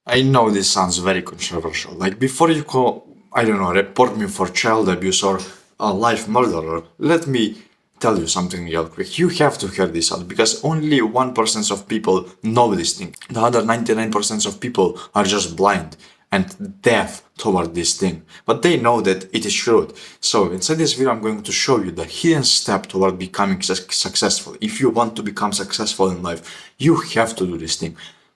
I know this sounds very controversial. Like, before you call, I don't know, report me for child abuse or a life murderer, let me tell you something real quick. You have to hear this out because only 1% of people know this thing. The other 99% of people are just blind and deaf toward this thing. But they know that it is true. So inside this video, I'm going to show you the hidden step toward becoming successful. If you want to become successful in life, you have to do this thing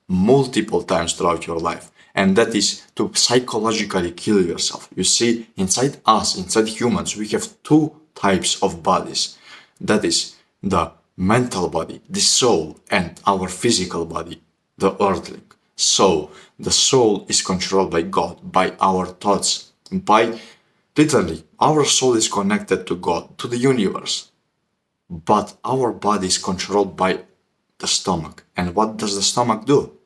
multiple times throughout your life. And that is to psychologically kill yourself. You see, inside us, inside humans, we have two types of bodies. That is the mental body, the soul, and our physical body, the earthling. So, the soul is controlled by God, by our thoughts, by literally, our soul is connected to God, to the universe. But our body is controlled by the stomach. And what does the stomach do?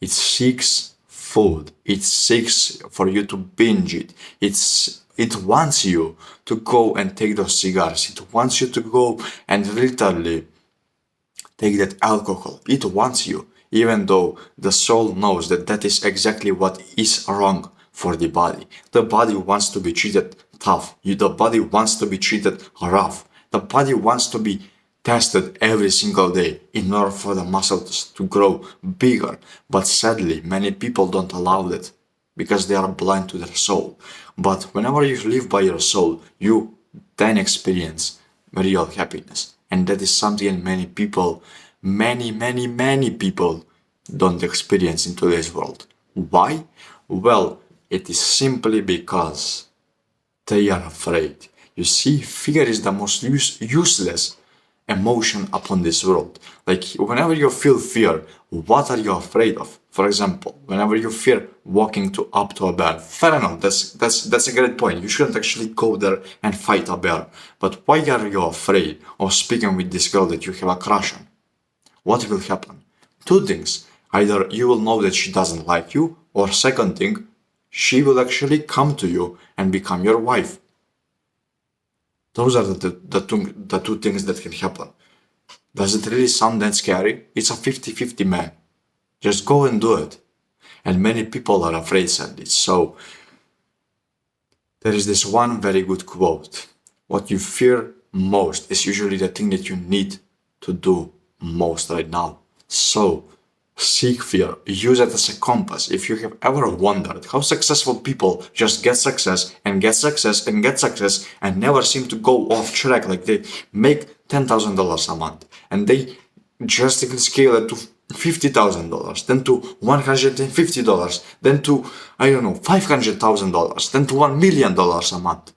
It seeks food. It seeks for you to binge it. It wants you to go and take those cigars. It wants you to go and literally take that alcohol. It wants you, even though the soul knows that that is exactly what is wrong for the body. The body wants to be treated tough. The body wants to be treated rough. The body wants to be tested every single day in order for the muscles to grow bigger. But sadly, many people don't allow that because they are blind to their soul. But whenever you live by your soul, you then experience real happiness. And that is something many people, many people don't experience in today's world. Why? Well, it is simply because they are afraid. You see, fear is the most useless emotion upon this world. Like, whenever you feel fear, what are you afraid of? For example, whenever you fear walking up to a bear, fair enough, that's a great point. You shouldn't actually go there and fight a bear. But why are you afraid of speaking with this girl that you have a crush on? What will happen? Two things. Either you will know that she doesn't like you, or second thing, she will actually come to you and become your wife. Those are the two things that can happen. Does it really sound that scary? It's a 50-50, man. Just go and do it. And many people are afraid, sadly. So, there is this one very good quote. What you fear most is usually the thing that you need to do most right now. So, seek fear. Use it as a compass. If you have ever wondered how successful people just get success and get success and get success and never seem to go off track, like they make $10,000 a month and they drastically scale it to $50,000, then to $150, then to, I don't know, $500,000, then to $1 million a month.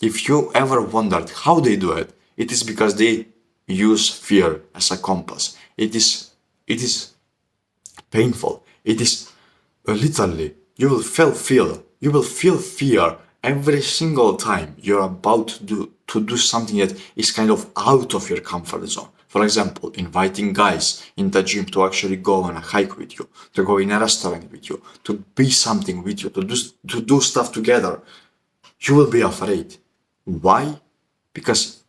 If you ever wondered how they do it, it is because they use fear as a compass. It is painful. It is literally, you will feel fear every single time you're about to do something that is kind of out of your comfort zone. For example, inviting guys in the gym to actually go on a hike with you, to go in a restaurant with you, to be something with you, to do stuff together. You will be afraid. Why? Because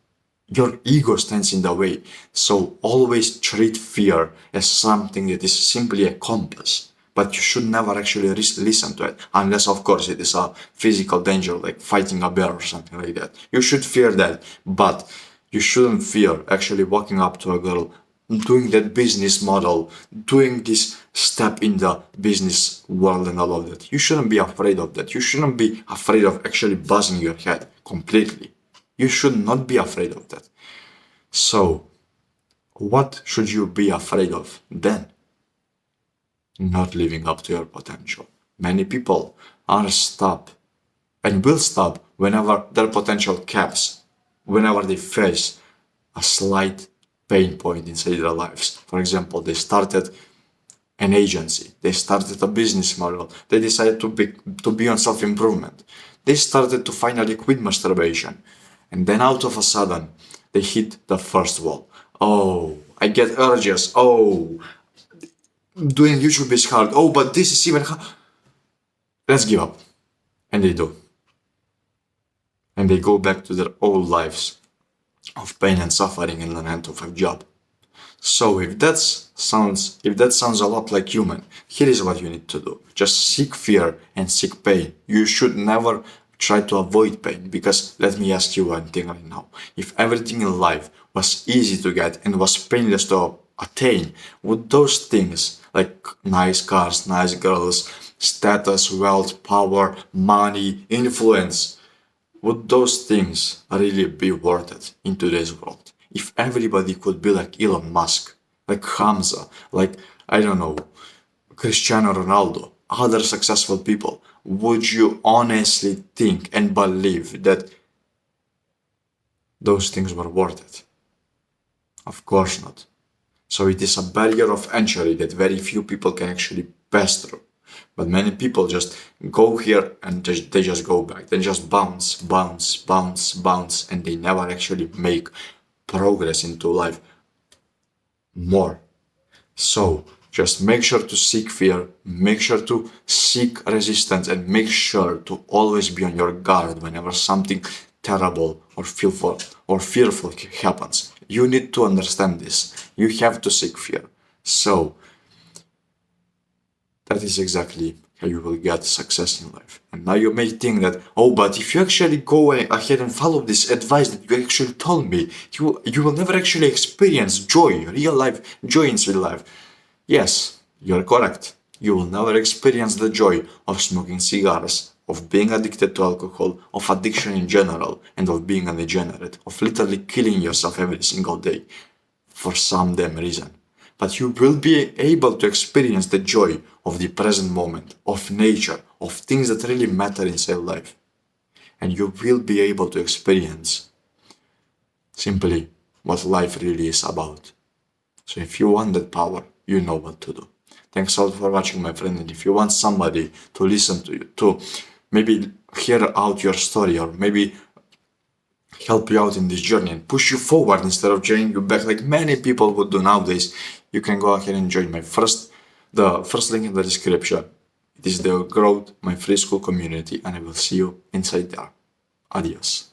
your ego stands in the way. So always treat fear as something that is simply a compass. But you should never actually listen to it. Unless, of course, it is a physical danger, like fighting a bear or something like that. You should fear that. But you shouldn't fear actually walking up to a girl, doing that business model, doing this step in the business world and all of that. You shouldn't be afraid of that. You shouldn't be afraid of actually buzzing your head completely. You should not be afraid of that. So, what should you be afraid of then? Not living up to your potential. Many people are stopped and will stop whenever their potential caps, whenever they face a slight pain point inside their lives. For example, they started an agency, they started a business model, they decided to be on self-improvement. They started to finally quit masturbation. And then out of a sudden, they hit the first wall. Oh, I get urges. Oh, doing YouTube is hard. Oh, but this is even hard. Let's give up. And they do. And they go back to their old lives of pain and suffering and a 9-to-5 job. So if that sounds a lot like human, here is what you need to do. Just seek fear and seek pain. You should never try to avoid pain, because let me ask you one thing right now. If everything in life was easy to get and was painless to attain, would those things like nice cars, nice girls, status, wealth, power, money, influence, would those things really be worth it in today's world? If everybody could be like Elon Musk, like Hamza, like, I don't know, Cristiano Ronaldo, other successful people, would you honestly think and believe that those things were worth it? Of course not. So it is a barrier of entry that very few people can actually pass through. But many people just go here and they just go back. They just bounce, bounce, bounce, bounce, and they never actually make progress into life more. So just make sure to seek fear, make sure to seek resistance, and make sure to always be on your guard whenever something terrible or fearful happens. You need to understand this. You have to seek fear. So that is exactly how you will get success in life. And now you may think that, oh, but if you actually go ahead and follow this advice that you actually told me, you will never actually experience joy, real life, joy in real life. Yes, you're correct. You will never experience the joy of smoking cigars, of being addicted to alcohol, of addiction in general, and of being a degenerate, of literally killing yourself every single day for some damn reason. But you will be able to experience the joy of the present moment, of nature, of things that really matter inside life. And you will be able to experience simply what life really is about. So if you want that power, you know what to do. Thanks a lot for watching, my friend. And if you want somebody to listen to you, to maybe hear out your story, or maybe help you out in this journey and push you forward instead of draining you back like many people would do nowadays, you can go ahead and join the first link in the description. It is the Growth, my free school community, and I will see you inside there. Adios.